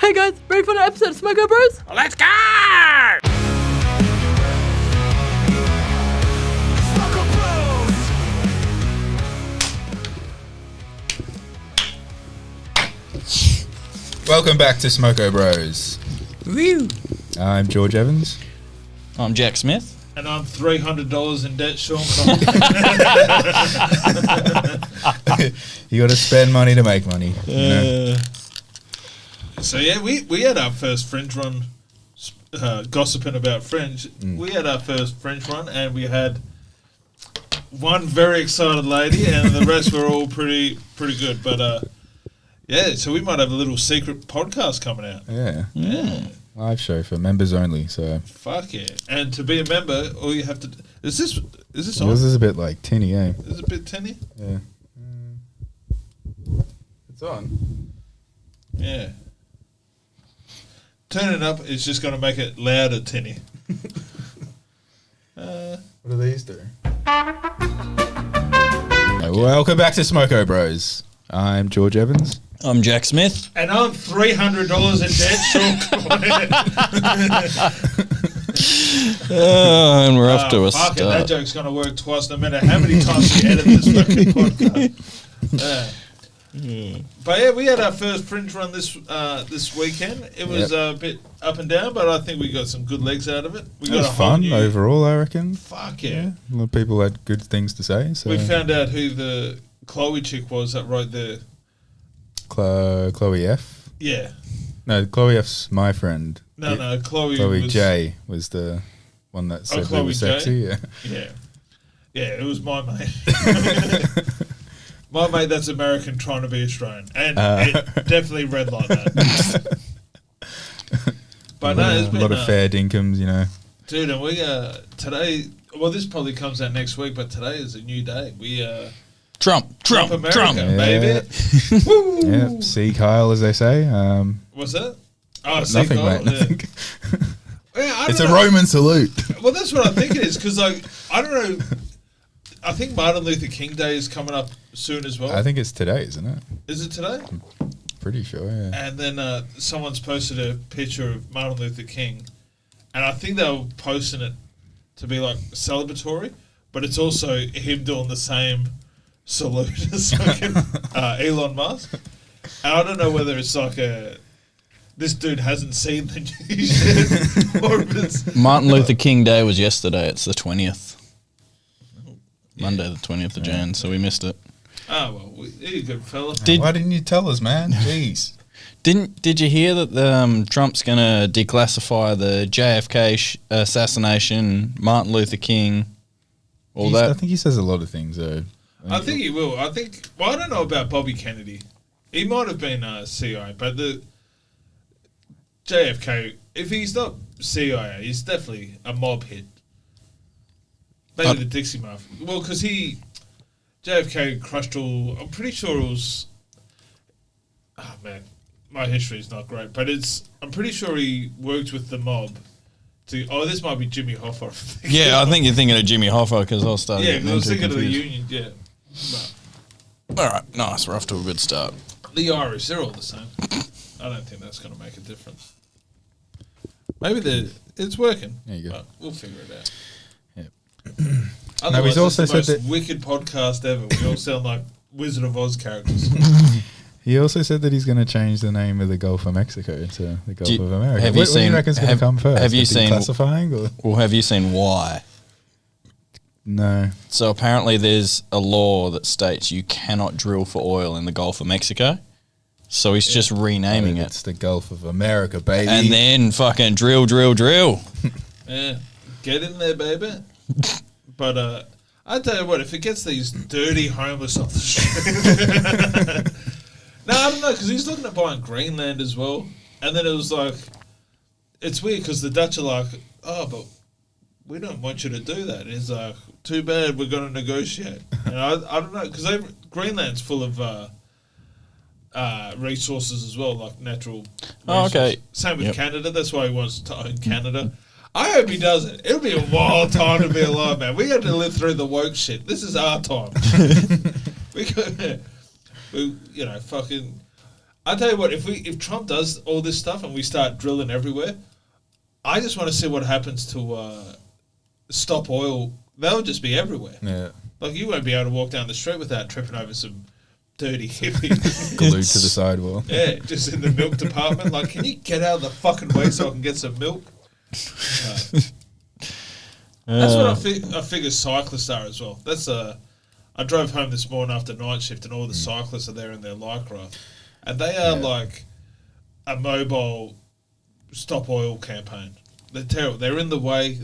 Hey guys, ready for another episode of Smoko Bros? Let's go! Smoko Bros! Welcome back to Smoko Bros. Woo! I'm George Evans. I'm Jack Smith. And I'm $300 in debt, Sean. You got to spend money to make money. You know? So yeah, we had our first Fringe run, gossiping about Fringe. We had our first Fringe run, and we had one very excited lady, and the rest were all pretty good. But yeah, so we might have a little secret podcast coming out. Yeah. Live show for members only. So Fuck yeah! And to be a member, all you have to is this on? yours is a bit like tinny, eh? Is it a bit tinny? Yeah. It's on. Yeah. Turn it up. It's just going to make it louder, tinny. What do these do? Welcome back to Smoko Bros. I'm George Evans. I'm Jack Smith. And I'm $300 in debt, Sean. And we're off to a fuck it, that start. joke's going to work twice no matter how many times we edit this fucking podcast. But yeah, we had our first Fringe run this weekend. It was a bit up and down, but I think we got some good legs out of it. We It was fun overall, I reckon. Fuck yeah. A lot of people had good things to say. So We found out who the Chloe chick was that wrote the... Chloe F. Yeah. No, Chloe F's my friend. No, Chloe was... J was the one that said they Chloe were sexy. J? Yeah, it was my mate. My mate that's American trying to be Australian. And it definitely read like that. But no, it's been... a lot of fair dinkum, you know. Dude, and we, today... Well, this probably comes out next week, but today is a new day. We, Trump America, Yeah. baby. Woo! Yeah, see Kyle, as they say. What's that? Oh, Nothing, mate. Yeah. Nothing. Yeah, I It's don't a know. Roman salute. Well, that's what I think it is, because, like, I don't know... I think Martin Luther King Day is coming up soon as well. I think it's today, isn't it? Is it today? Pretty sure, yeah. And then someone's posted a picture of Martin Luther King, and I think they were posting it to be like celebratory, but it's also him doing the same salute as fucking Elon Musk. And I don't know whether it's like this dude hasn't seen the news yet, or if it's Martin Luther King Day was yesterday. It's the 20th. Monday, the 20th of Jan, so we missed it. Oh well, you're a good fella. Why didn't you tell us, man? Jeez. Did you hear that Trump's going to declassify the JFK assassination, Martin Luther King, all I that? think he says a lot of things, though. I think he will. I don't know about Bobby Kennedy. He might have been CIA, but the JFK, if he's not CIA, he's definitely a mob hit. Maybe the Dixie Mafia. Well, because JFK crushed all... I'm pretty sure it was... Oh, man. My history's not great, but I'm pretty sure he worked with the mob to... Oh, this might be Jimmy Hoffa. Yeah, I think you're thinking of Jimmy Hoffa because I was starting Yeah, getting because I was into thinking of the confused. Union, yeah. But All right, nice. We're off to a good start. the Irish, they're all the same. I don't think that's going to make a difference. Maybe it's working. There you go. But we'll figure it out. No, he's also it's the said most that- wicked podcast ever. We all sound like Wizard of Oz characters. He also said that he's going to change the name of the Gulf of Mexico to the Gulf of America. have you What do seen- you reckon's going to come first? have you The seen- declassifying? Or? Well, have you seen why? No. So apparently there's a law that states you cannot drill for oil in the Gulf of Mexico. So he's just renaming it. It's the Gulf of America, baby. And then fucking drill. Yeah, get in there, baby. But I tell you what, if it gets these dirty homeless off the street, no, I don't know, because he's looking at buying Greenland as well, and then it was like, it's weird because the Dutch are like, oh, but we don't want you to do that. And he's like, too bad, we're going to negotiate. And I don't know, because Greenland's full of resources as well, like natural resources. Oh, okay. Same with Yep. Canada. That's why he wants to own Canada. I hope he does it. It'll be a wild time to be alive, man. We had to live through the woke shit. This is our time. we, fucking. I tell you what, if Trump does all this stuff and we start drilling everywhere, I just want to see what happens to stop oil. They'll just be everywhere. Yeah. Like you won't be able to walk down the street without tripping over some dirty hippie. Glued to the sidewall. Yeah, just in the milk department. Like, can you get out of the fucking way so I can get some milk? That's what I figure cyclists are as well. That's I drove home this morning after night shift, and all the cyclists are there in their Lycra, and they are like a mobile stop oil campaign. They're terrible. They're in the way.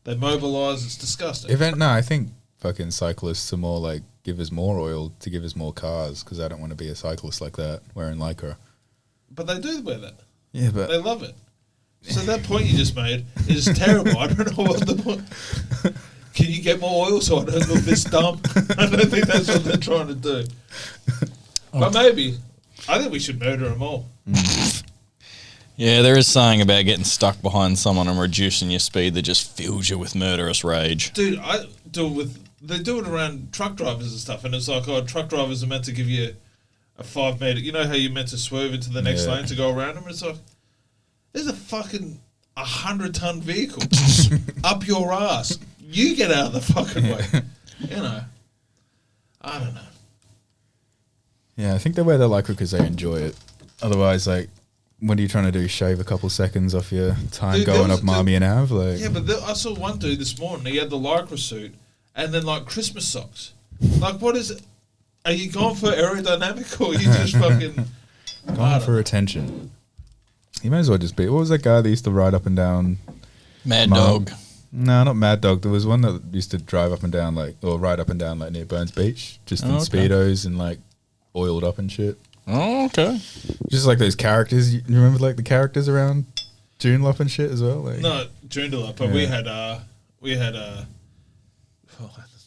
They mobilise. It's disgusting. I think fucking cyclists are more like give us more oil to give us more cars because I don't want to be a cyclist like that wearing Lycra. But they do wear that. Yeah, but they love it. So that point you just made is terrible. I don't know what the point. Can you get more oil so I don't look this dumb? I don't think that's what they're trying to do. But maybe. I think we should murder them all. Yeah, there is something about getting stuck behind someone and reducing your speed that just fills you with murderous rage. Dude, I do it with... They do it around truck drivers and stuff, and it's like, truck drivers are meant to give you a 5 metre... You know how you're meant to swerve into the next lane to go around them? It's like, there's a fucking 100-ton vehicle up your ass. You get out of the fucking way. You know. I don't know. yeah, I think they wear the Lycra because they enjoy it. Otherwise, like, what are you trying to do? Shave a couple seconds off your time going up Marmion Ave? Like, yeah, but I saw one dude this morning. He had the Lycra suit and then like Christmas socks. Like, what is it? Are you going for aerodynamic or are you just fucking going for attention? You may as well just be. What was that guy that used to ride up and down? Mad Dog. No, not Mad Dog. There was one that used to drive up and down, like, or ride up and down, like, near Burns Beach, just in Speedos and, like, oiled up and shit. Oh, okay. Just like those characters. You remember, like, the characters around Joondalup and shit as well? Like, no, Joondalup, but we had oh,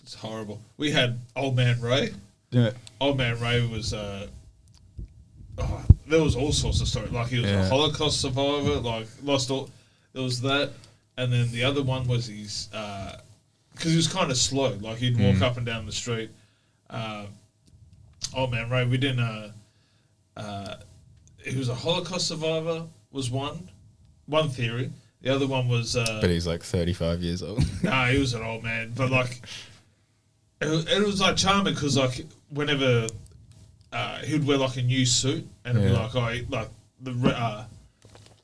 it's horrible. We had Old Man Ray. Yeah. Old Man Ray was there was all sorts of stories. Like, he was a Holocaust survivor, like, lost all... There was that. And then the other one was his... Because he was kind of slow. Like, he'd walk up and down the street. Old Man Ray, we didn't... he was a Holocaust survivor, was one theory. The other one was... but he's, like, 35 years old. Nah, he was an old man. But, like... It was, like, charming because, like, whenever... he would wear like a new suit, and it'd be like, the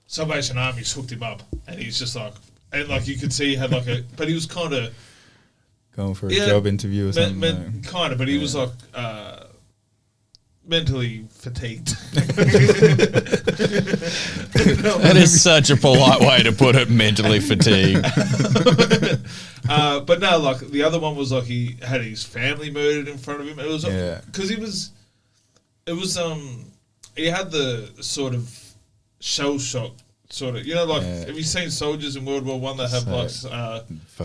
Salvation Army's hooked him up, and he's just like, and like you could see he had like but he was kind of going for a job interview or something. Kind of, but he was like mentally fatigued. That is such a polite way to put it. Mentally fatigued. But no, like the other one was like he had his family murdered in front of him. It was because he was. It was he had the sort of shell shock sort of, you know, like have you seen soldiers in World War One that have like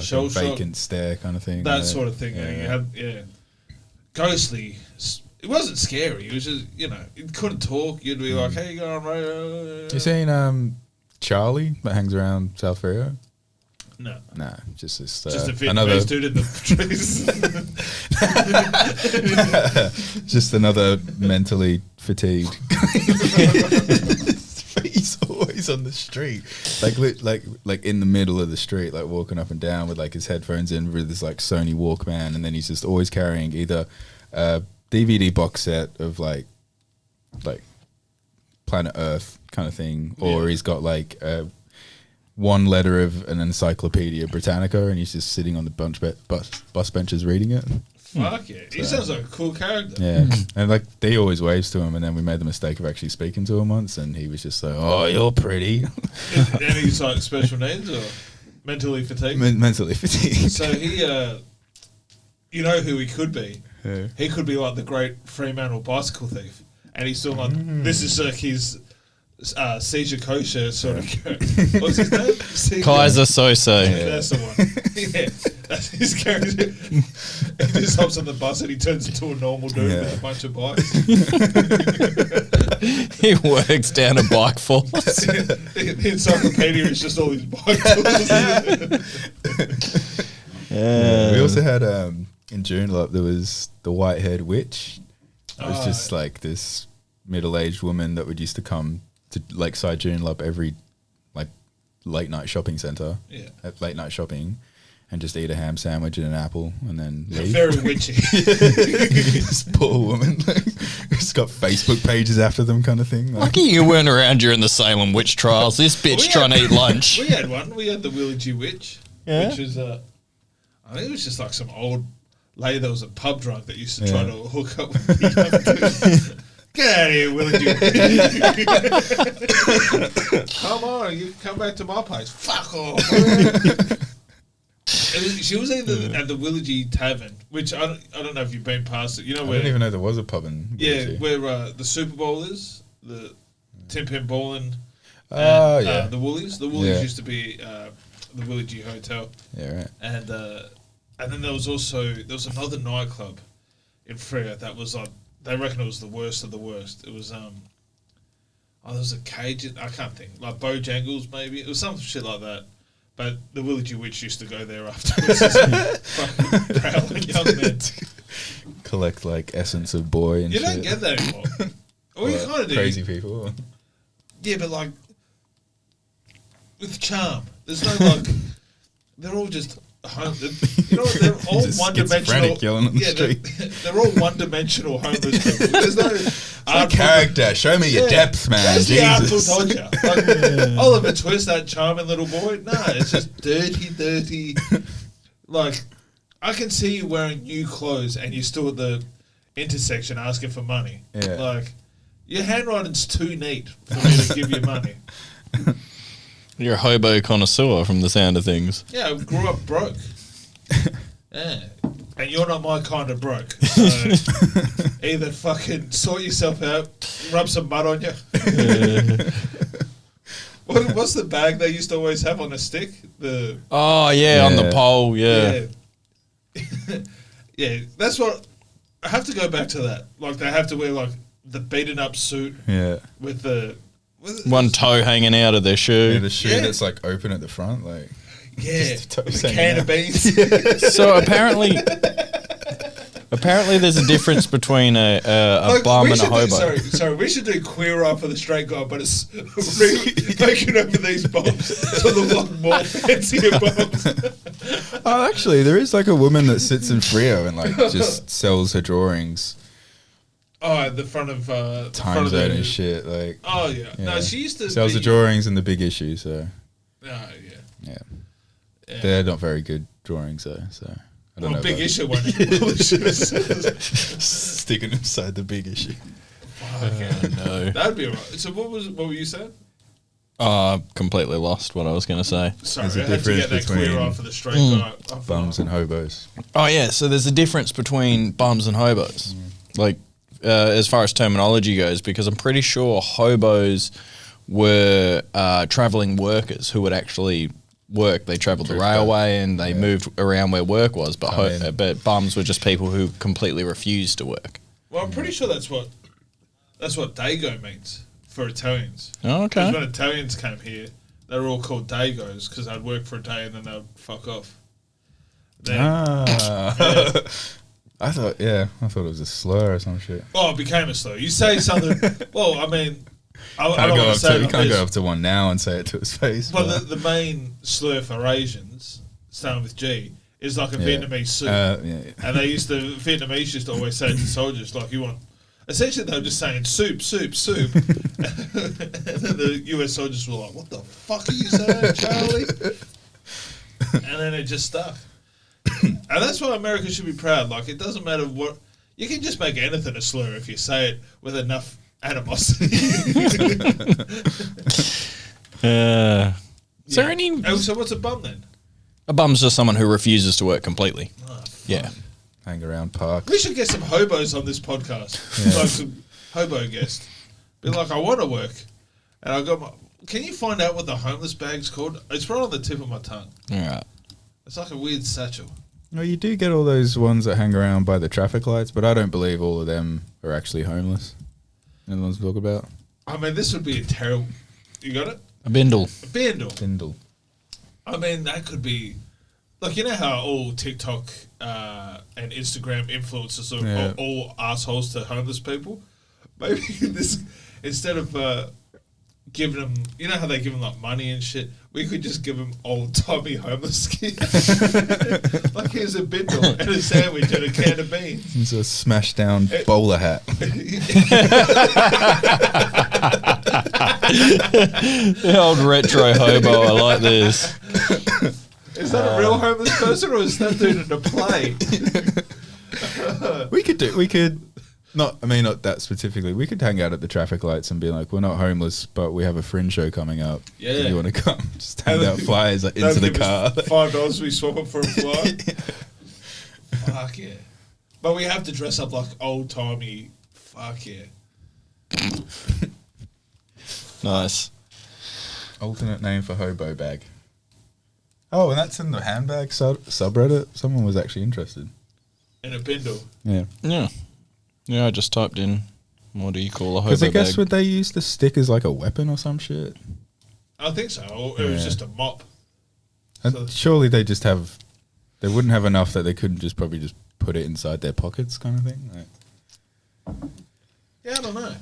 shell shock, vacant stare kind of thing, that sort of thing. And he had ghostly. It wasn't scary. It was just, you know, he couldn't talk. You'd be like, "Hey, you going, Ray?" You seen Charlie that hangs around South Rio? No. Nah, just this. Just a Vietnamese dude in the trees. Just another mentally fatigued. He's always on the street, like in the middle of the street, like walking up and down with like his headphones in with his like Sony Walkman, and then he's just always carrying either a DVD box set of like Planet Earth kind of thing, or he's got like one letter of an Encyclopedia Britannica, and he's just sitting on the bus benches reading it. Fuck yeah. He sounds like a cool character. Yeah. And like they always waves to him, and then we made the mistake of actually speaking to him once, and he was just like, "Oh, you're pretty." And he's like special needs or mentally fatigued? Mentally fatigued. So he, you know who he could be? Yeah. He could be like the great Fremantle bicycle thief. And he's still like, this is like his... Seizure Kosher sort of character. What's his name? Kaiser Sose. Yeah. That's the one. Yeah, that's his character. He just hops on the bus and he turns into a normal dude with a bunch of bikes. He works down a bike force. The encyclopedia is just all his bike tools. We also had in June, like there was the white-haired witch. It was just like this middle-aged woman that would used to come to Lakeside Joondalup every like late night shopping centre. Yeah. At late night shopping, and just eat a ham sandwich and an apple and then leave. Very witchy. This poor woman, like, it's got Facebook pages after them, kind of thing. Like, Lucky you weren't around during the Salem witch trials. This bitch trying to eat lunch. We had one. We had the Willie G Witch, Yeah. which was I think it was just like some old lady that was a pub drunk that used to try to hook up with the young dudes. Get out of here, Willie G. Come on, you come back to my place. Fuck off. She was either at the Willie G Tavern, which I don't know if you've been past it. You know I where? didn't even know there was a pub in. Willie. Where the Super Bowl is, the Tim Pin Ballin'. Oh yeah. The Woolies. The Woolies used to be the Willie G Hotel. Yeah, right. And then there was another nightclub in Freo that was like, they reckon it was the worst of the worst. It was there was a Cajun, I can't think, like Bojangles maybe. It was some shit like that. But the Willie G Witch used to go there afterwards. Fucking prowling young men. Collect like essence of boy and You shit. don't get that anymore. Well, you kind of do. Crazy people. Yeah, but like with charm. There's no like. They're all just. You know what? They're all Just one-dimensional. schizophrenic yelling on the street. They're all one-dimensional homeless people. There's no Character. Show me your depth, man. That's the Jesus. Artful Dodger. Like, Oliver Twist, that charming little boy. No, it's just dirty. Like, I can see you wearing new clothes and you're still at the intersection asking for money. Yeah. Like, your handwriting's too neat for me to give you money. You're a hobo connoisseur from the sound of things. Yeah, I grew up broke. Yeah. And you're not my kind of broke. So either fucking sort yourself out, rub some mud on you. What's the bag they used to always have on a stick? Oh, yeah, on the pole, yeah. Yeah, that's what... I have to go back to that. Like, they have to wear, like, the beaten up suit with the... One toe hanging out of their shoe. Yeah, the shoe that's like open at the front, like just a hanging can out. of beans. So apparently there's a difference between a Like, bum we and a should do- hobo. Sorry, we should do queer eye for the straight guy, but it's making over these bums to look like more fancier bums. Oh, actually, there is like a woman that sits in Freo and like just sells her drawings, Oh, at the front of time zone and shit. Like, Oh yeah. No, she used to sells the drawings and the big issue. So Oh yeah. they're not very good drawings though. So I don't know. Big about- issue one. sticking inside the big issue. No. That'd be alright. So what were you saying? Completely lost what I was going to say. Sorry, There's a I had to get that difference queer between eye for the straight guy. Bums and hobos. Oh, yeah, so there's a difference between bums and hobos. Like, as far as terminology goes, because I'm pretty sure hobos were travelling workers who would actually work. They travelled the railway and they moved around where work was, but but bums were just people who completely refused to work. Well, I'm pretty sure that's what Dago means for Italians. Oh, okay. Because when Italians came here, they were all called Dagos because they'd work for a day and then they'd fuck off. Then, I thought it was a slur or some shit. Oh, it became a slur. You say something. Well, I mean, I don't Can't go want up to say to, you like can't this. go up to one now and say it to his face. Well, but- the main slur for Asians, starting with G, is like a Vietnamese soup. And Vietnamese used to always say to soldiers, like, you want... Essentially, they were just saying, soup, soup, soup. And then the US soldiers were like, what the fuck are you saying, Charlie? And then it just stuck. And that's why America should be proud. Like, it doesn't matter what... You can just make anything a slur if you say it with enough animosity. Is there any... So what's a bum then? A bum's just someone who refuses to work completely. Oh, Yeah. Hang around park. We should get some hobos on this podcast. Like some hobo guest. Be like, I want to work. And I got my... Can you find out what the homeless bag's called? It's right on the tip of my tongue. All right. It's like a weird satchel. No, you do get all those ones that hang around by the traffic lights, but I don't believe all of them are actually homeless. You know the ones we talk about? I mean, this would be a terrible... You got it? A bindle. A bindle. Bindle. I mean, that could be... Like, you know how all TikTok and Instagram influencers are all assholes to homeless people? Maybe this, instead of giving them, you know how they give them like money and shit, we could just give them old Tommy homeless skins. Like here's a bindle and a sandwich and a can of beans. It's a smashed down bowler hat. The old retro hobo, I like this. Is that a real homeless person or is that dude in a play? We could not that specifically. We could hang out at the traffic lights and be like, we're not homeless, but we have a Fringe show coming up. Yeah. Do you want to come? Just hand out flyers like, into the car. $5, we swap it for a fly. Fuck yeah. But we have to dress up like old timey. Fuck yeah. Nice. Alternate name for hobo bag. Oh, and that's in the handbag subreddit. Someone was actually interested. In a bindle. Yeah. Yeah. Yeah, I just typed in, what do you call a hobo Because I guess bag? would they use the stick as like a weapon or some shit? I think so. Or it was just a mop. And So- surely they wouldn't have enough that they couldn't just probably just put it inside their pockets kind of thing. Like, Yeah, I don't know.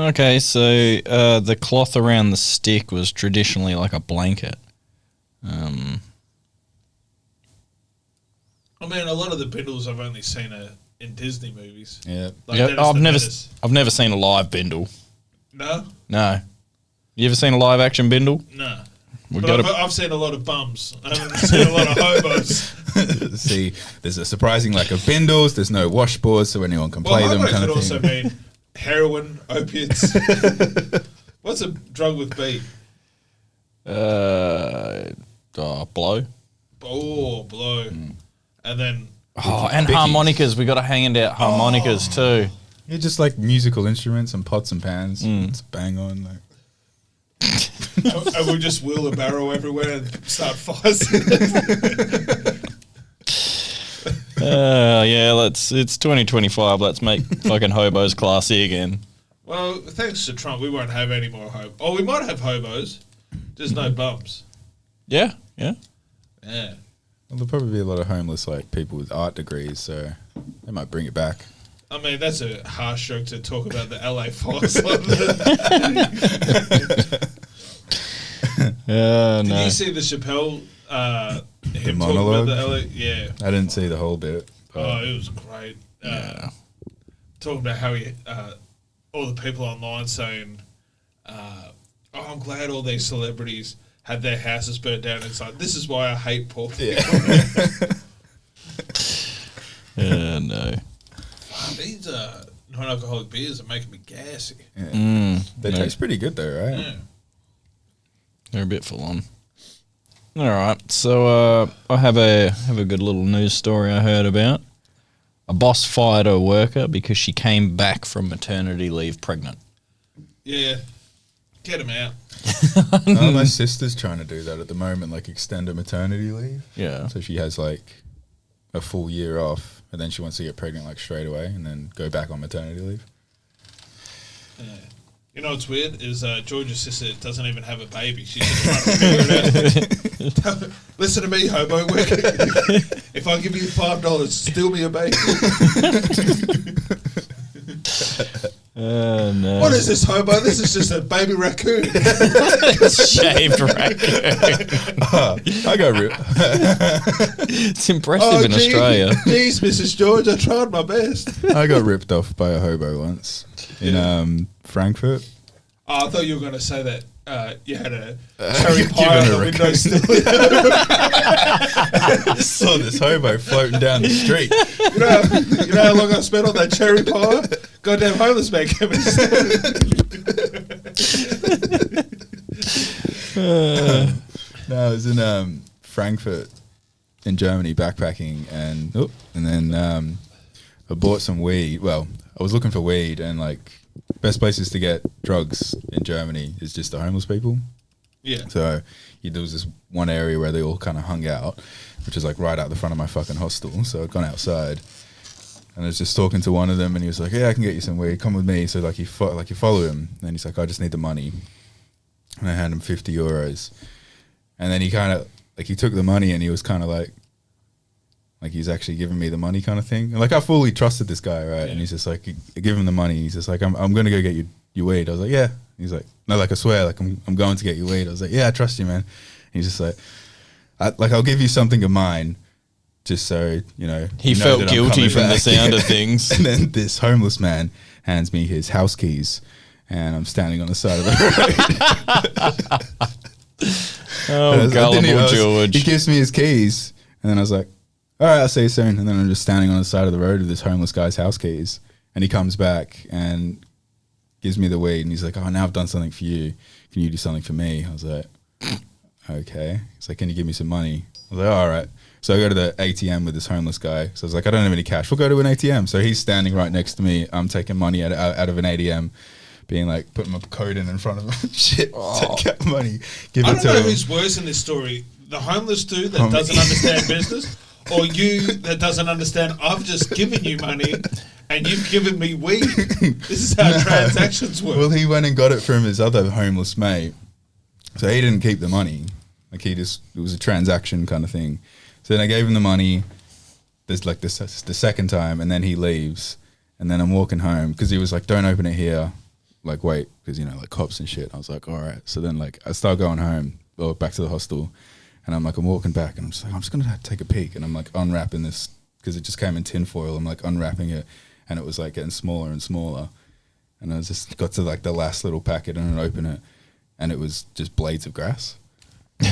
Okay, so the cloth around the stick was traditionally like a blanket. I mean, a lot of the bindles I've only seen in Disney movies. yeah. Like Yeah, Dennis the Menace. I've never seen a live bindle. No? No. You ever seen a live action bindle? No. We But got I've seen a lot of bums. I haven't seen a lot of hobos. See, there's a surprising lack of bindles. There's no washboards, so anyone can play them. Hobo Kind could of also thing. mean heroin, opiates. What's a drug with B? Blow. Oh, blow. And then Oh, and Bickies. harmonicas. We got to hang out harmonicas too. Yeah, just like musical instruments and pots and pans. It's bang on. Like. and we'll just wheel a barrel everywhere and start fires. Yeah, it's 2025. Let's make fucking hobos classy again. Well, thanks to Trump, we won't have any more hobos. Oh, we might have hobos, just no bums. Yeah, yeah. Yeah. Well, there'll probably be a lot of homeless like people with art degrees, so they might bring it back. I mean, that's a harsh stroke to talk about the LA fires. Did No. you see the Chappelle, him talking monologue? about the LA? Yeah. I didn't see the whole bit. Oh, it was great. Talking about how he, all the people online saying, oh, I'm glad all these celebrities had their houses burnt down inside. This is why I hate poor people. No. These non-alcoholic beers are making me gassy. They taste pretty good though, right? Yeah. They're a bit full on. All right, so I have a good little news story I heard about. A boss fired a worker because she came back from maternity leave pregnant. Yeah. Get him out. Oh, my sister's trying to do that at the moment, like extend her maternity leave. Yeah. So she has like a full year off, and then she wants to get pregnant like straight away, and then go back on maternity leave. Yeah. You know what's weird is George's sister doesn't even have a baby. She's just trying to figure it out. Listen to me, hobo. If I give you $5, steal me a baby. No. What is this, hobo? This is just a baby raccoon. Shaved raccoon. I got ripped. It's impressive in Australia. Jeez, Mrs. George, I tried my best. I got ripped off by a hobo once in Frankfurt. Oh, I thought you were going to say that you had a cherry pie given on a the window still. I saw this hobo floating down the street. You know how long I spent on that cherry pie? Goddamn homeless man came and No, I was in Frankfurt in Germany backpacking, and then I bought some weed. Well, I was looking for weed, and like best places to get drugs in Germany is just the homeless people. Yeah. So there was this one area where they all kind of hung out, which is like right out the front of my fucking hostel. So I'd gone outside, and I was just talking to one of them, and he was like, "Yeah, I can get you some weed. Come with me." So like you follow him, and he's like, "I just need the money," and I hand him €50, and then he kind of like he took the money, and he was kind of like like he's actually giving me the money kind of thing. And like I fully trusted this guy, right? And he's just like, give him the money. He's just like, I'm gonna go get you weed. I was like, yeah. He's like, no, like I swear, like I'm going to get you weed. I was like, yeah, I trust you, man. And he's just like, I'll give you something of mine, just so you know. He you know felt that I'm guilty coming from the back. sound of things. And then this homeless man hands me his house keys, and I'm standing on the side of the road. Oh, gullible George. He gives me his keys, and then I was like, all right, I'll see you soon. And then I'm just standing on the side of the road with this homeless guy's house keys, and he comes back and gives me the weed, and he's like, oh, now I've done something for you. Can you do something for me? I was like, okay. He's like, can you give me some money? I was like, all right. So I go to the ATM with this homeless guy. So I was like, I don't have any cash. We'll go to an ATM. So he's standing right next to me. I'm taking money out of an ATM, being like, putting my code in front of him. Shit, take out money, give I it don't to know him. who's worse in this story. The homeless dude that doesn't understand business, or you that doesn't understand I've just given you money and you've given me weed. This is how transactions work. Well, he went and got it from his other homeless mate. So he didn't keep the money. Like it was a transaction kind of thing. So then I gave him the money. There's like the second time, and then he leaves, and then I'm walking home because he was like, "Don't open it here." Like wait, because like cops and shit. I was like, all right. So then like I start going home or back to the hostel, and I'm walking back, and I'm just like, I'm just gonna take a peek, and I'm like unwrapping this because it just came in tin foil. I'm like unwrapping it, and it was like getting smaller and smaller, and I just got to like the last little packet, and I open it, and it was just blades of grass. but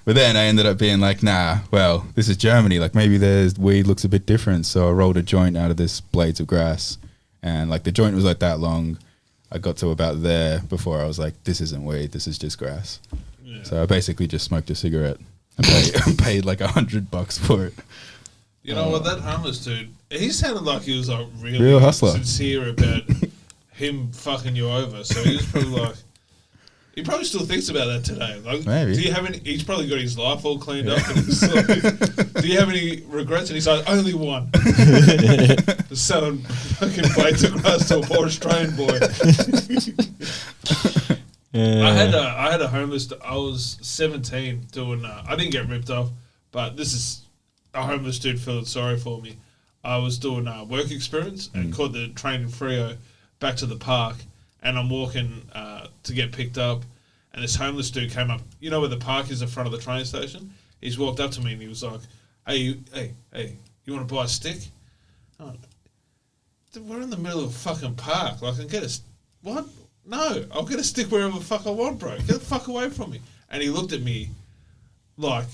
then I ended up being like, nah, well, this is Germany, like maybe their weed looks a bit different. So I rolled a joint out of this blades of grass, and like the joint was like that long. I got to about there before I was like, this isn't weed, this is just grass. Yeah. So I basically just smoked a cigarette and paid like $100 for it. You know what, that homeless dude, he sounded like he was like really real hustler, sincere about him fucking you over. So he was probably like, he probably still thinks about that today. Like, maybe. Do you have any? He's probably got his life all cleaned up. And he's like, do you have any regrets? And he's like, only one. Selling fucking blades of grass to a poor Australian boy. I had a homeless. I was 17 doing. I didn't get ripped off, but this is a homeless dude feeling sorry for me. I was doing work experience and caught the train in Freo back to the park. And I'm walking to get picked up, and this homeless dude came up. You know where the park is in front of the train station? He's walked up to me and he was like, hey, you want to buy a stick? Oh, we're in the middle of a fucking park. Like, I can get a... What? No, I'll get a stick wherever the fuck I want, bro. Get the fuck away from me. And he looked at me like...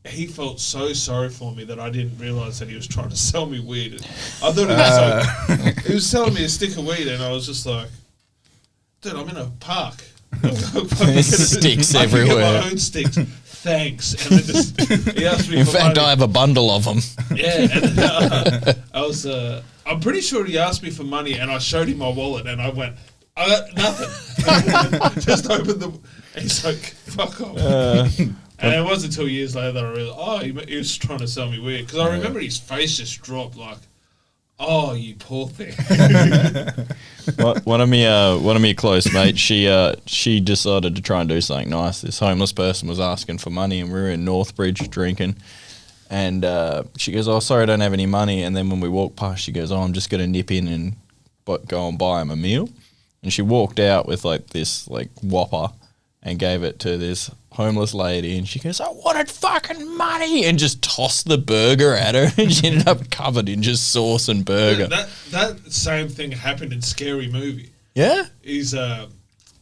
he felt so sorry for me that I didn't realise that he was trying to sell me weed. I thought he was like, he was selling me a stick of weed, and I was just like, dude, I'm in a park. There's sticks I everywhere. can get my own sticks. Thanks. And then he asked me In for fact, money. I have a bundle of them. Yeah, and I was. I'm pretty sure he asked me for money, and I showed him my wallet, and I went, I got nothing. Just opened the. And he's like, fuck off. And it wasn't until years later that I realized, he was trying to sell me weed. Because I remember his face just dropped like, oh, you poor thing. One of me close mates, she decided to try and do something nice. This homeless person was asking for money, and we were in Northbridge drinking. And she goes, oh, sorry, I don't have any money. And then when we walked past, she goes, oh, I'm just going to nip in and go and buy him a meal. And she walked out with like this like Whopper and gave it to this homeless lady, and she goes, I wanted fucking money, and just tossed the burger at her, and she ended up covered in just sauce and burger. That same thing happened in Scary Movie. Yeah? He's a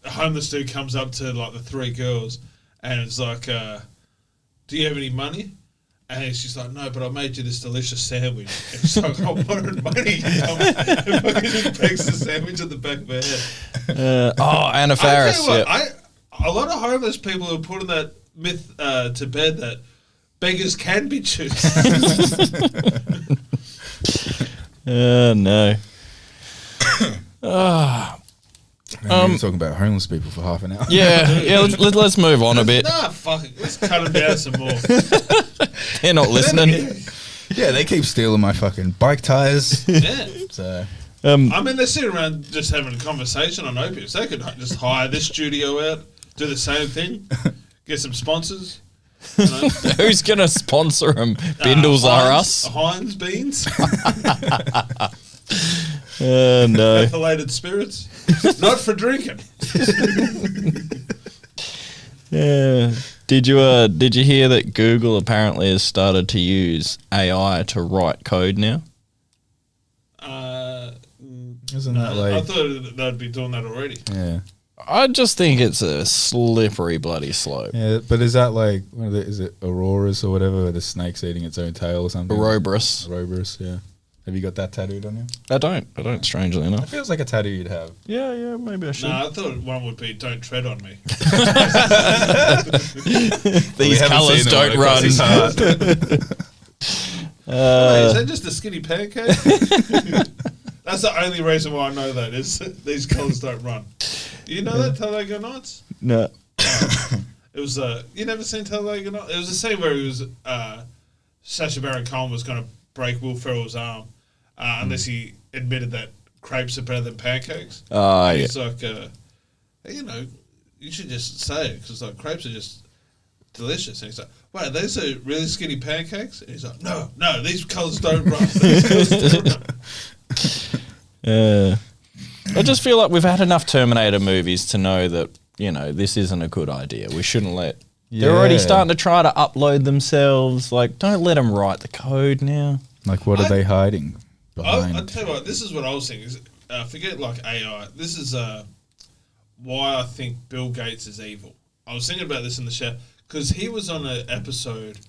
homeless dude comes up to like the three girls, and it's like, do you have any money? And she's like, no, but I made you this delicious sandwich. And she's like, I wanted money. And fucking just pegs the sandwich at the back of her head. Anna Faris. A lot of homeless people are putting that myth to bed that beggars can be choosers. Man, No. we were talking about homeless people for half an hour. Yeah. Let's move on a bit. Nah, fuck it. Let's cut them down some more. They're not listening. Yeah, they keep stealing my fucking bike tires. Yeah. So I mean, they're sitting around just having a conversation on opiates. They could just hire this studio out, do the same thing, get some sponsors. You know? Who's gonna sponsor them? Bindles are us. Heinz beans, No. methylated spirits, not for drinking. Yeah. Did you hear that Google apparently has started to use AI to write code now? Isn't I that like? thought they'd be doing that already. Yeah. I just think it's a slippery bloody slope. Yeah, but is that like is it auroras or whatever, where the snake's eating its own tail or something? Ouroboros. Ouroboros, yeah. Have you got that tattooed on you? I don't, strangely It enough. feels like a tattoo you'd have. Yeah, maybe I should. No, I thought one would be "Don't tread on me." These colours don't run. Wait, is that just a skinny pancake? That's the only reason why I know that is these colours don't run. You know that Talladega Nights? No. It was you never seen Talladega Nights? It was a scene where he was Sacha Baron Cohen was going to break Will Ferrell's arm unless he admitted that crepes are better than pancakes. Oh, And yeah. he's like, you should just say it because like crepes are just delicious. And he's like, wait, these are really skinny pancakes? And he's like, no, these colours don't run. These colours don't run. I just feel like we've had enough Terminator movies to know that, this isn't a good idea. We shouldn't let... They're already starting to try to upload themselves. Like, don't let them write the code now. Like, what are they hiding behind? I'll tell you what, this is what I was thinking. Forget like AI. This is why I think Bill Gates is evil. I was thinking about this in the show because he was on an episode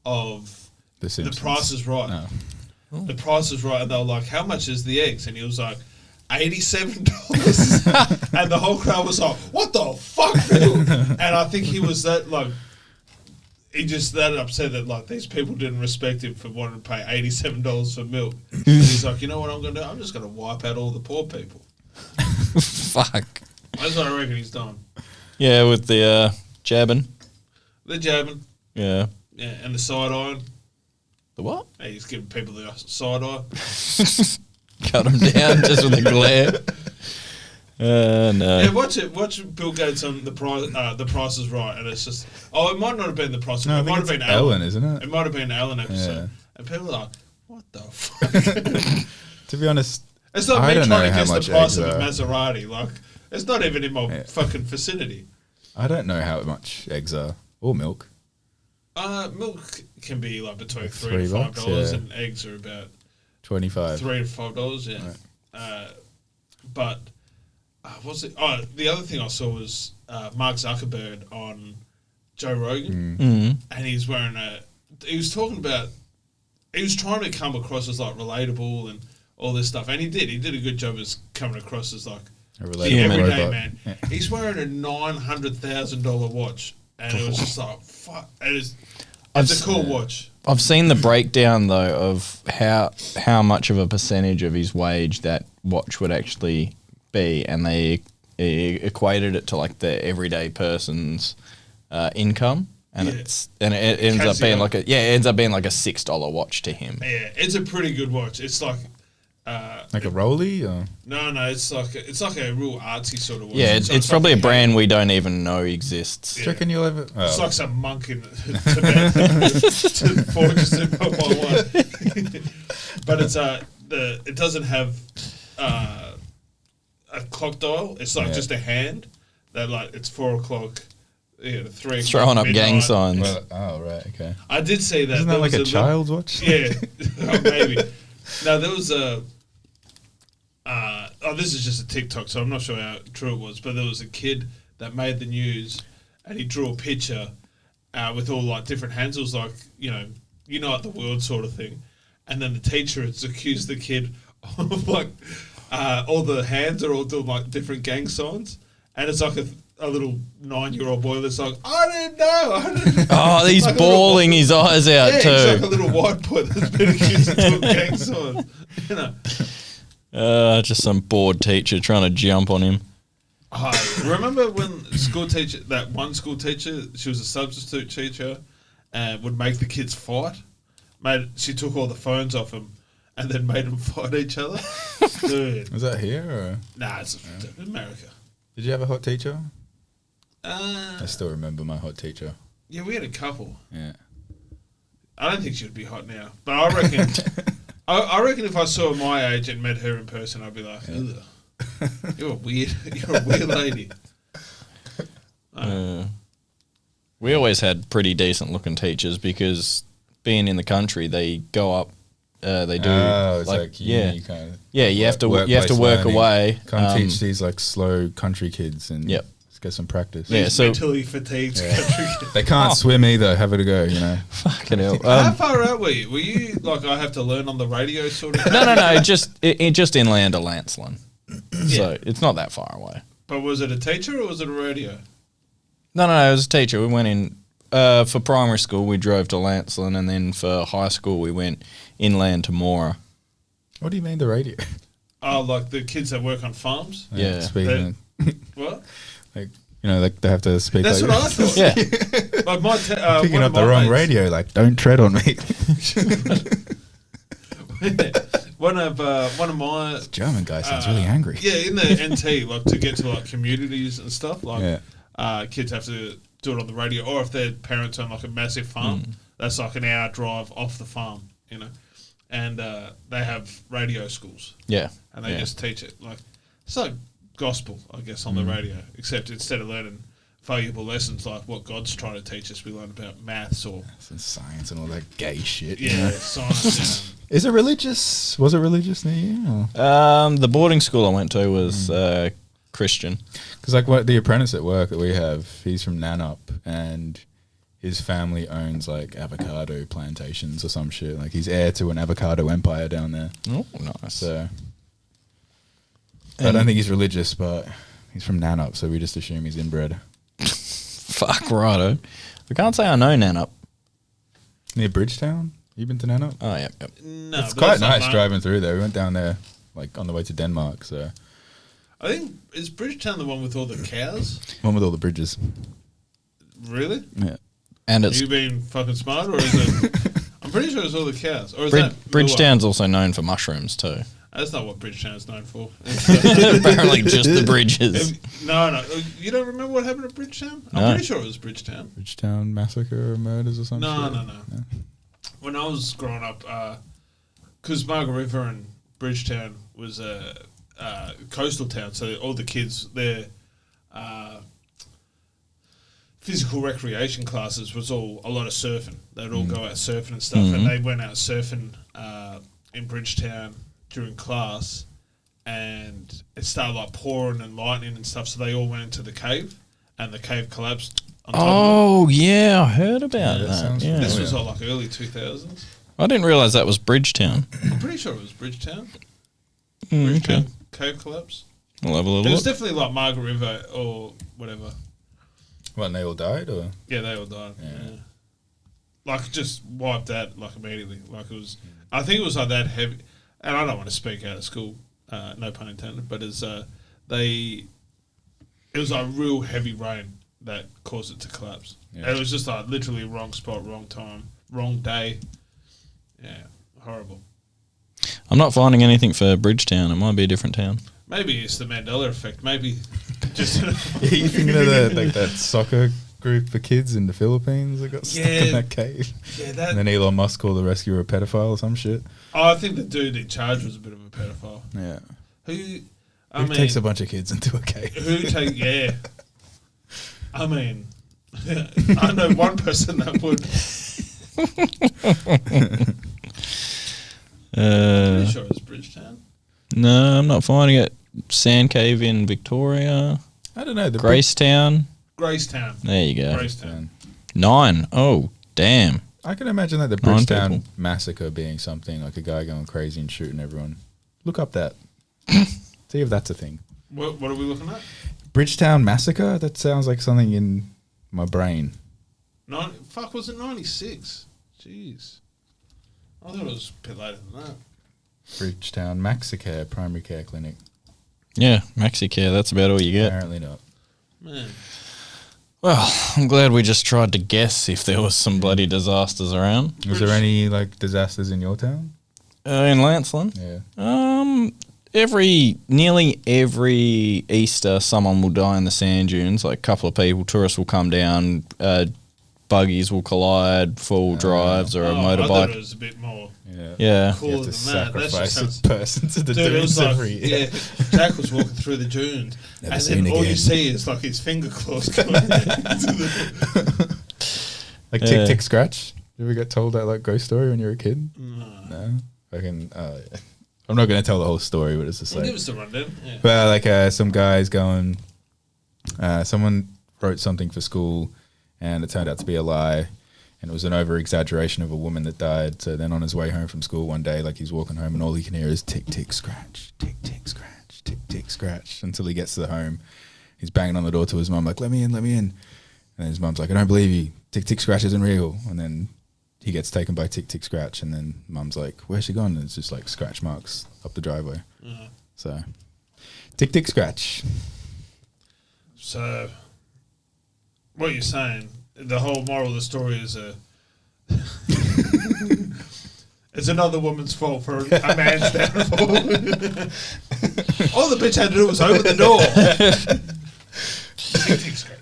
of The Simpsons. The Price is Right. No. The Price is Right, and they were like, "How much is the eggs?" And he was like, $87. And the whole crowd was like, "What the fuck, Bill?" And I think he was that like. He just that upset that like these people didn't respect him for wanting to pay $87 for milk. And he's like, you know what I'm going to do? I'm just going to wipe out all the poor people. Fuck. That's what I reckon he's done. Yeah, with the jabbing. The jabbing, Yeah. yeah, and the side eye. The what? Hey, he's giving people the side eye. Cut them down just with a glare. No. Yeah, watch it. Watch Bill Gates on the Price is Right, and it's just. Oh, it might not have been the Price. No, I it think might have it's been Ellen, isn't it? It might have been an Ellen episode, Yeah. and people are like, "What the fuck?" To be honest, It's not I me don't know trying to how guess the much price of eggs a are. Maserati. Like, it's not even in my fucking vicinity. I don't know how much eggs are or milk. Milk can be like between Like $3 to $3, $5, yeah. and eggs are about 25. $3 to $5. Yeah, but what's it? Oh, the other thing I saw was Mark Zuckerberg on Joe Rogan, and he's wearing he was talking about. He was trying to come across as like relatable and all this stuff, and he did. He did a good job as coming across as like A the relatable everyday robot. man. Yeah. He's wearing a $900,000 watch, and it was just like fuck. It's a cool watch. I've seen the breakdown though of how much of a percentage of his wage that watch would actually be, and they equated it to like the everyday person's income, and Yeah. it ends up being Casio. like it ends up being like a $6 watch to him. Yeah, it's a pretty good watch. It's like Like a Rolly? Or? no, it's like a real artsy sort of watch. Yeah, So it's probably a like brand we don't even know exists. Do you reckon you'll ever... It's Oh. like some monk in Tibet to forge it by one. But it's it doesn't have a clock dial. It's like just a hand that like it's 4 o'clock. Yeah, 3 o'clock. Throwing up gang midnight. signs. Well, oh, right, okay. I did see that. Isn't There that like was a child's watch? Yeah, oh, maybe. No, there was a. This is just a TikTok, so I'm not sure how true it was, but there was a kid that made the news, and he drew a picture with all like different handles, like unite the world sort of thing, and then the teacher has accused the kid of like all the hands are all doing like different gang signs, and it's like a little 9-year-old boy that's like, I didn't know. Oh, he's Like a bawling his eyes out yeah, too. he's like a little white boy that's been accused of doing gang signs. Just some bored teacher trying to jump on him. Hi. Remember when that one school teacher, she was a substitute teacher, and would make the kids fight? She took all the phones off them and then made them fight each other. Dude. Was that here? Or? Nah, it's America. Did you have a hot teacher? Uh, I still remember my hot teacher. Yeah, we had a couple. Yeah. I don't think she'd be hot now, but I reckon. I reckon if I saw my age and met her in person, I'd be like, ugh, you're a weird lady. We always had pretty decent looking teachers because being in the country, they go up. They do. Oh, it's like uni kind of. Yeah, you have to work learning. away. Come teach these like slow country kids and let's get some practice. Yeah, so mentally fatigued country kids. They can't swim either. Have it a go, you know. Fucking hell. How far out were you? Were you like I have to learn on the radio sort of? No. Just inland of Lancelin, so it's not that far away. But was it a teacher or was it a radio? No. It was a teacher. We went in for primary school. We drove to Lancelin, and then for high school, we went inland to Mora. What do you mean the radio? Oh, like the kids that work on farms. Yeah. Speaking. What? Like like they have to speak. That's like what I thought. Yeah. Like my picking one up of the my wrong mates- radio. Like, don't tread on me. one of my German guy sounds really angry. Yeah, in the NT, like to get to like communities and stuff, like kids have to do it on the radio, or if their parents own like a massive farm, that's like an hour drive off the farm, you know, and they have radio schools, Yeah. and they just teach it like it's like gospel, I guess, on the radio, except instead of learning valuable lessons like what God's trying to teach us, we learn about maths or Some science and all that gay shit. you yeah, know? science. Is it religious? Was it religious near you? The boarding school I went to was Christian. Because like what the apprentice at work that we have, he's from Nanup and his family owns like avocado plantations or some shit. Like he's heir to an avocado empire down there. Oh, nice. So I don't think he's religious, but he's from Nanup, so we just assume he's inbred. Fuck righto. I can't say I know Nanup. Near Bridgetown? You been to Nanup? Oh, yeah. No, It's but quite that's not nice mine. driving through there. We went down there like on the way to Denmark, so I think is Bridgetown the one with all the cows? one with all the bridges. Really? Yeah. And Are it's you being fucking smart, or is it? I'm pretty sure it's all the cows. Or is that Bridgetown's also known for mushrooms too. That's not what Bridgetown's known for. Apparently, just the bridges. No. You don't remember what happened at Bridgetown? I'm No. pretty sure it was Bridgetown. Bridgetown massacre or murders or something. No. When I was growing up, because Margaret River and Bridgetown was a coastal town, so all the kids, their physical recreation classes was all a lot of surfing. They'd all go out surfing and stuff, and they went out surfing in Bridgetown during class, and it started like pouring and lightning and stuff, so they all went into the cave, and the cave collapsed on top of Oh, yeah, I heard about that that. sounds Yeah. it. This was all like early 2000s. I didn't realise that was Bridgetown. I'm pretty sure it was Bridgetown. Okay. Bridgetown cave collapse. I'll have a It little was look. definitely like Margaret River or whatever. What, and they all died or? Yeah, they all died. Yeah. Like just wiped out like immediately. Like it was. I think it was like that heavy. And I don't want to speak out of school, no pun intended. But it's it was like real heavy rain that caused it to collapse. Yeah. It was just like literally wrong spot, wrong time, wrong day. Yeah, horrible. I'm not finding anything for Bridgetown. It might be a different town. Maybe it's the Mandela effect. Maybe just. Yeah, you thinking of that soccer group for kids in the Philippines that got stuck in that cave? Yeah, that. And then Elon Musk called the rescuer a pedophile or some shit. Oh, I think the dude in charge was a bit of a pedophile. Yeah. Who Takes a bunch of kids into a cave. Yeah. I mean, I know one person that would. Pretty sure it was Bridgetown. No, I'm not finding it. Sand Cave in Victoria. I don't know. Gracetown. Gracetown. There you go. Gracetown. 9. Oh, damn. I can imagine that the 9 Bridgetown people. massacre being something like a guy going crazy and shooting everyone. Look up that. See if that's a thing. What are we looking at? Bridgetown massacre? That sounds like something in my brain. Was it 96? Jeez. I thought it was a bit later than that. Bridgetown Maxicare primary care clinic. Yeah, MaxiCare. That's about all you get. Apparently not. Man. Well, I'm glad we just tried to guess if there was some bloody disasters around. Was there any like disasters in your town? In Lancelin? Yeah. Nearly every Easter, someone will die in the sand dunes. Like a couple of people, tourists will come down, buggies will collide, full drives, or a I thought motorbike. it was a bit more Yeah. Yeah. You cooler have to than that. That just sacrifice sounds. a person to the Dude, it was dunes like, every year. yeah, Jack was walking through the dunes, Never and seen then all you again. see is like his finger claws going into the. Like Yeah. Tick Tick Scratch. You ever get told that like ghost story when you were a kid? No. Fucking. Yeah. I'm not going to tell the whole story, but it's just Well, like. give us the rundown. Yeah. Well, like some guys going. Someone wrote something for school, and it turned out to be a lie, and it was an over exaggeration of a woman that died. So then, on his way home from school one day, like he's walking home, and all he can hear is tick tick scratch, tick tick scratch, tick tick scratch, until he gets to the home. He's banging on the door to his mum, like, "Let me in, let me in." And his mum's like, "I don't believe you. Tick tick scratch isn't real." And then he gets taken by tick tick scratch, and then mum's like, "Where's she gone?" And it's just like scratch marks up the driveway. So, tick tick scratch. So, what you're saying, the whole moral of the story is it's another woman's fault for a man's downfall. All the bitch had to do was open the door.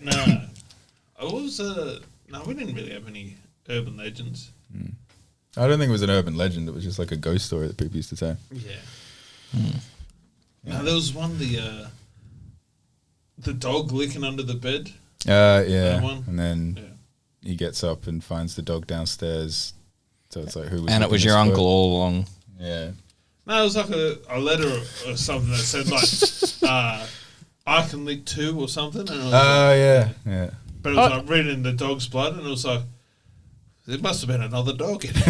No. No, we didn't really have any urban legends. I don't think it was an urban legend. It was just like a ghost story that people used to tell. Yeah. No, there was one, the dog licking under the bed. Yeah. That one? And then Yeah. he gets up and finds the dog downstairs. So it's like, who was And it licking was his your foot? uncle all along. Yeah. No, it was like a letter or something that said like, I can lick too or something. And it was like, Yeah. but it was like written in the dog's blood, and it was like, there must have been another dog in it.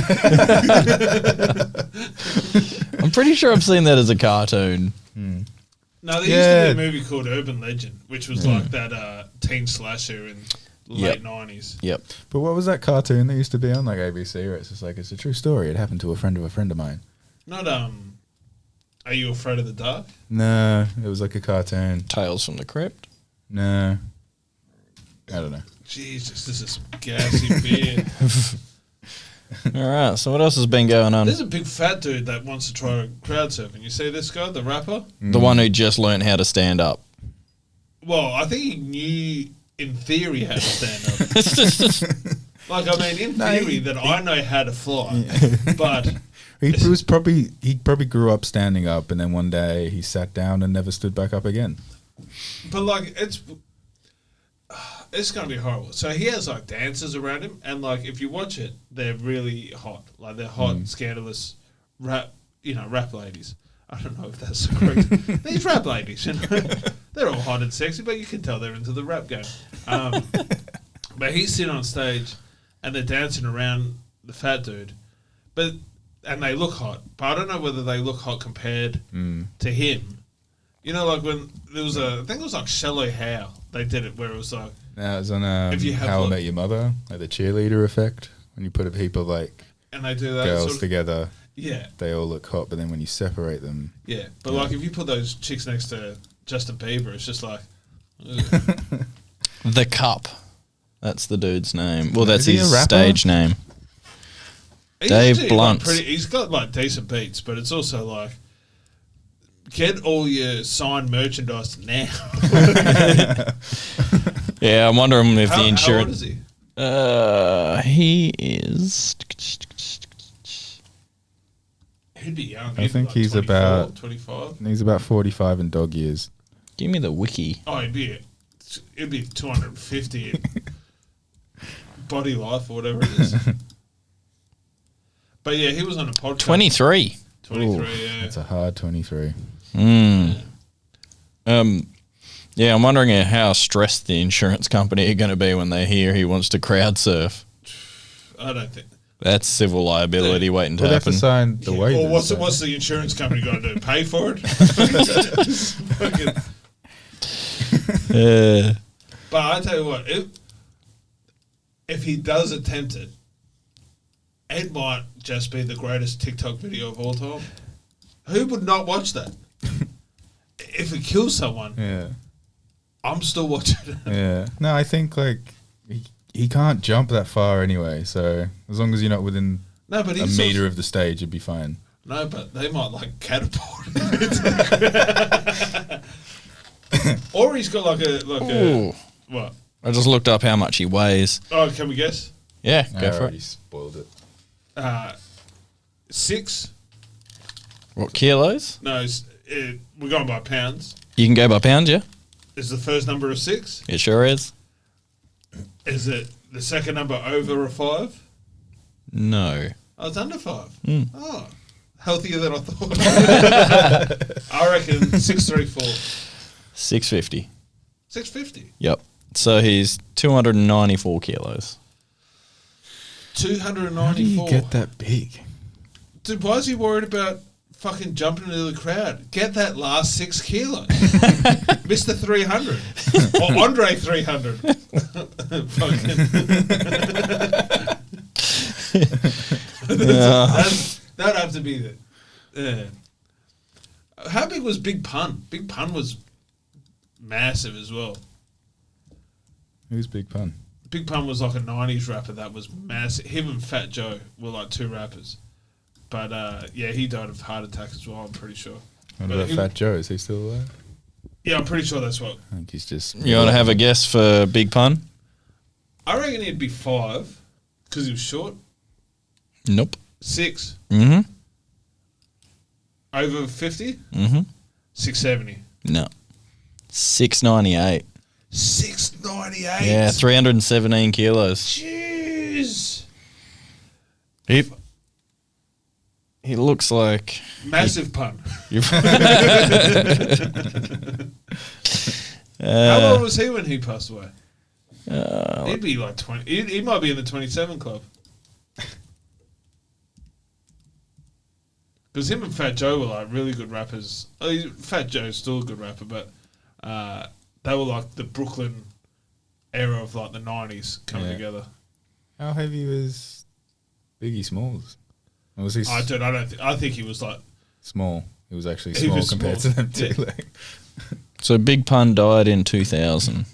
I'm pretty sure I've seen that as a cartoon. No, there used to be a movie called Urban Legend, which was like that teen slasher in the late 90s. Yep. But what was that cartoon that used to be on like ABC where it's just like, it's a true story. It happened to a friend of mine. Not, Are You Afraid of the Dark? No, it was like a cartoon. Tales from the Crypt. No. I don't know. Jesus, this is some gassy beer. All right. So what else has been going on? There's a big fat dude that wants to try crowd surfing. You see this guy, the rapper? The one who just learned how to stand up. Well, I think he knew, in theory, how to stand up. Like, I mean, in theory, that I know how to fly. But He probably grew up standing up, and then one day he sat down and never stood back up again. like, it's going to be horrible. So he has, like, dancers around him, and, like, if you watch it, they're really hot. Like, they're hot, scandalous rap ladies. I don't know if that's correct. These rap ladies, you know, they're all hot and sexy, but you can tell they're into the rap game. But he's sitting on stage, and they're dancing around the fat dude, and they look hot. But I don't know whether they look hot compared to him. You know, like when there was I think it was like Shallow How. They did it where it was like, Now it was on If you have How I like- Met Your Mother, like the cheerleader effect. When you put a heap of like and they do that girls sort of, together, yeah, they all look hot. But then when you separate them, yeah. But like if you put those chicks next to Justin Bieber, it's just like, ugh. The Cup. That's the dude's name. Well, that's Is he his a rapper? stage name. He's Dave actually, Blunt's. he's got like decent beats, but it's also like, get all your signed merchandise now. Yeah, I'm wondering if How the old insurance. is he? He is. He'd be young. I He'd be think like he's 24, about- 25. he's about 45 in dog years. Give me the wiki. Oh, it'd be 250 in body life or whatever it is. But yeah, he was on a podcast. 23. 23, Ooh, yeah. That's a hard 23. Yeah, I'm wondering how stressed the insurance company are going to be when they hear he wants to crowd surf. I don't think. That's civil liability waiting to Well, they have to happen. sign the waivers. Well, so- what's the insurance company got to do? Pay for it? Fucking- But I tell you what, if he does attempt it, it might just be the greatest TikTok video of all time. Who would not watch that? If it kills someone, Yeah. I'm still watching it. Yeah. No, I think like he can't jump that far anyway. So as long as you're not within No, but a he's meter of the stage, you'd be fine. No, but they might like catapult him into the ground. Or he's got like a Ooh. what? I just looked up how much he weighs. Oh, can we guess? Yeah, I go for already it. spoiled it. 6. What, kilos? No, we're going by pounds. You can go by pounds, yeah? Is the first number a 6? It sure is. Is it the second number over a 5? No. Oh, it's under 5. Mm. Oh, healthier than I thought. I reckon 634. 650. 650. Yep. So he's 294 kilos. 294. How do you get that big? Dude, why is he worried about fucking jumping into the crowd? Get that last 6 kilos. Mr. 300. Or Andre 300. That'd have to be the... How big was Big Pun? Big Pun was massive as well. Who's Big Pun? Big Pun was like a 90s rapper that was massive. Him and Fat Joe were like 2 rappers. But yeah, he died of heart attack as well, I'm pretty sure. What But about he- Fat Joe? Is he still alive? Yeah, I'm pretty sure that's what. I think he's just... You want to have a guess for Big Pun? I reckon he'd be 5 because he was short. Nope. 6 Mm-hmm. over 50. Mm-hmm. 670. No. 698. 698. Yeah, 317 kilos. Jeez. He looks like... Massive pun. You've How old was he when he passed away? He'd be like 20. He might be in the 27 club. Because him and Fat Joe were like really good rappers. Fat Joe's still a good rapper, but they were like the Brooklyn era of like the 90s coming Yeah. together. How heavy was Biggie Smalls? Or was he I think he was like small? He was actually He small was compared small. to them too. Yeah. Like, So Big Pun died in 2000.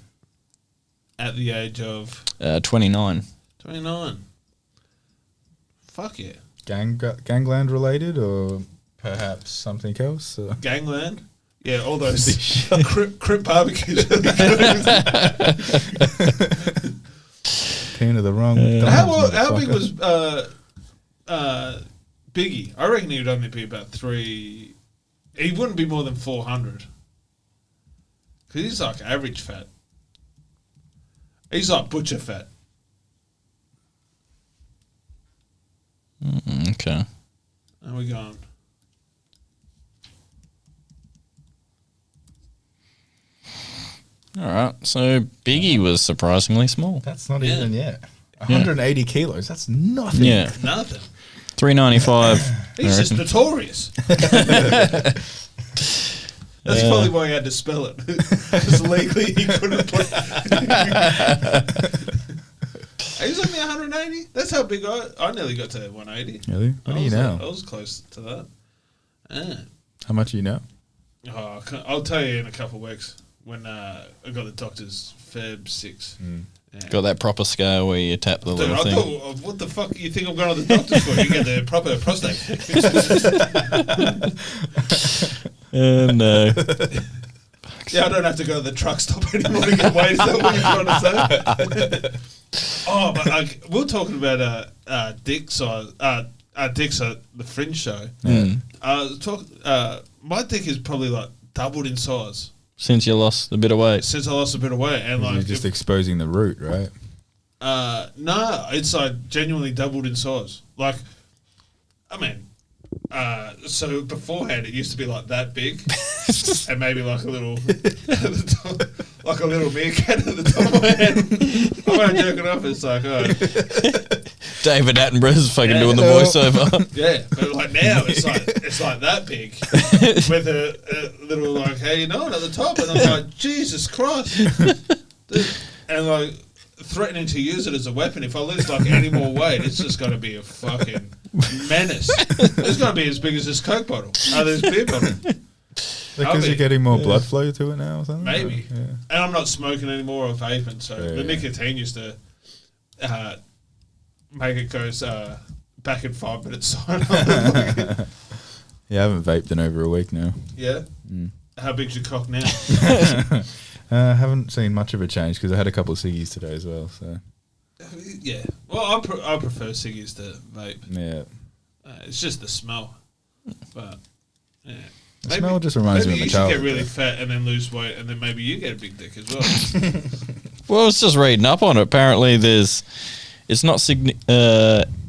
at the age of 29. 29. Fuck yeah. gangland related or perhaps something else? Gangland. Yeah, all those crip barbecues. Came to the wrong. How big was Biggie? I reckon he would only be about 3. He wouldn't be more than 400. Because he's like average fat. He's like butcher fat. Okay. How we going? All right. So Biggie was surprisingly small. That's not Yeah. even yet. 180 kilos. That's nothing. Yeah. Nothing. 395. He's I just reckon. notorious. That's probably why he had to spell it. Because legally he couldn't play. He was only 180. That's how big I nearly got to 180. Really? What do you know? I was close to that. Yeah. How much do you know? Oh, I'll tell you in a couple of weeks when I got the doctor's Feb 6. Yeah. Got that proper scale where you tap the Dude, little I thing. thought, what the fuck you think I'm going to the doctor for? You get the proper prostate. No. Yeah, I don't have to go to the truck stop anymore to get weighed. Is that what you're trying to say? Oh, but we're talking about dick size. Dicks at the Fringe show. My dick is probably like doubled in size Since you lost a bit of weight. since I lost a bit of weight, and You're like just exposing the root, right? no, it's like genuinely doubled in size. Like, I mean, so beforehand it used to be like that big, and maybe like a little, like a little meerkat at the top of my head. I won't joke it off. It's like, oh, David Attenborough's fucking Yeah. doing the voiceover. yeah, but like now it's like that big with a little like, hey, you know, at the top, and I'm like, Jesus Christ, dude. And like threatening to use it as a weapon. If I lose like any more weight, it's just going to be a fucking menace. It's going to be as big as this Coke bottle, this beer bottle. Because you're getting more blood flow to it now or something? Maybe. Yeah. And I'm not smoking anymore or vaping, so Yeah, the yeah. nicotine used to make it go back in 5 minutes. Yeah, I haven't vaped in over a week now. Yeah. How big's your cock now? I haven't seen much of a change because I had a couple of ciggies today as well. So Yeah. Well, I prefer ciggies to vape. yeah, It's just the smell. But yeah. the smell just reminds me of my maybe you should get childhood. really fat and then lose weight, and then maybe you get a big dick as well. Well, I was just reading up on it. Apparently,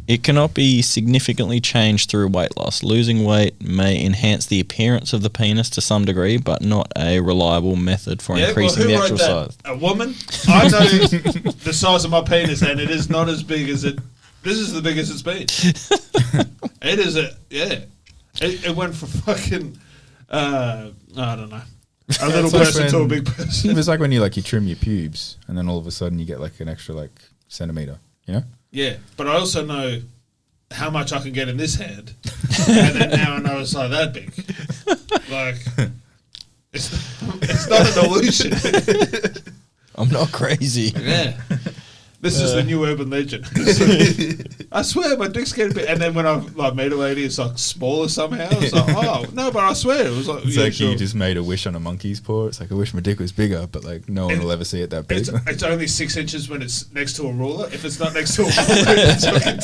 it cannot be significantly changed through weight loss. Losing weight may enhance the appearance of the penis to some degree, but not a reliable method for increasing the actual size. A woman? I know the size of my penis, and it is not as big as it. This is the biggest it's been. It is It went from fucking. I don't know. A little It's like person to a when- big person. It's like when you trim your pubes and then all of a sudden you get like an extra centimeter. You know? Yeah, but I also know how much I can get in this hand, and then now I know it's like that big. Like, it's not an illusion. I'm not crazy. Yeah, this is the new urban legend. I swear my dick's getting big, and then when I meet a lady, it's like smaller somehow. It's like, oh no, but I swear it was like. It's yeah, like sure. you just made a wish on a monkey's paw. It's like I wish my dick was bigger, but like no one will ever see it that big. It's only 6 inches when it's next to a ruler. If it's not next to a ruler, it's fucking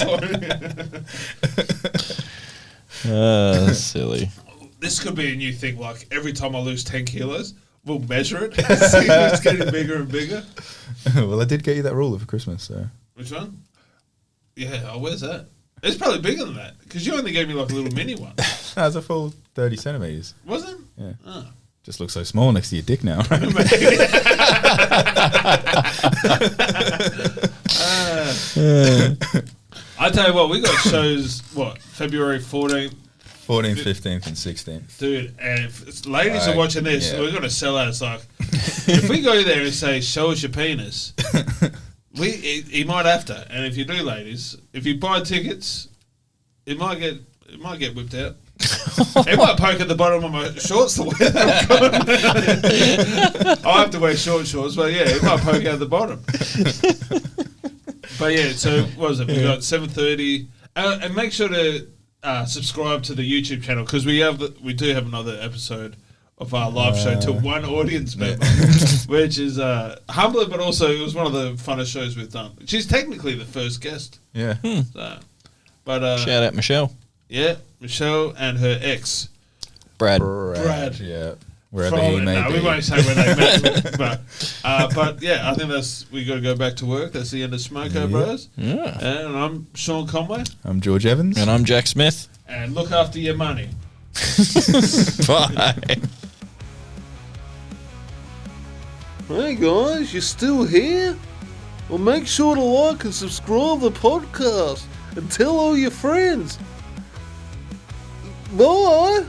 tiny. Silly. This could be a new thing. Like every time I lose 10 kilos, we'll measure it. See if it's getting bigger and bigger. Well, I did get you that ruler for Christmas, so Which one? Yeah, where's that? It's probably bigger than that because you only gave me like a little mini one. that's a full 30 centimeters. Was it? Yeah, Oh. just looks so small next to your dick now. Right? I tell you what, we got shows. February 14th, 14th, 15th, and 16th. dude. And if ladies are Right, watching this, yeah. we're gonna sell out. It's like if we go there and say, "Show us your penis," he might have to. And if you do, ladies, if you buy tickets, it might get whipped out. It might poke at the bottom of my shorts the way they've gone. I have to wear short shorts, but yeah, it might poke out the bottom. But yeah, so what was it? We got 7:30, and make sure to subscribe to the YouTube channel because we do have another episode of our live show to one audience member, which is humbling, but also it was one of the funnest shows we've done. She's technically the first guest, Yeah. so, but Shout out Michelle. yeah, Michelle and her ex. Brad. Brad. Yeah. Wherever he may No, be. we won't say where they met, but yeah, I think we got to go back to work. That's the end of Smoko Bros. Yeah. And I'm Sean Conway. I'm George Evans. And I'm Jack Smith. And look after your money. Bye. Hey guys, you still here? Well, make sure to like and subscribe the podcast and tell all your friends. Bye!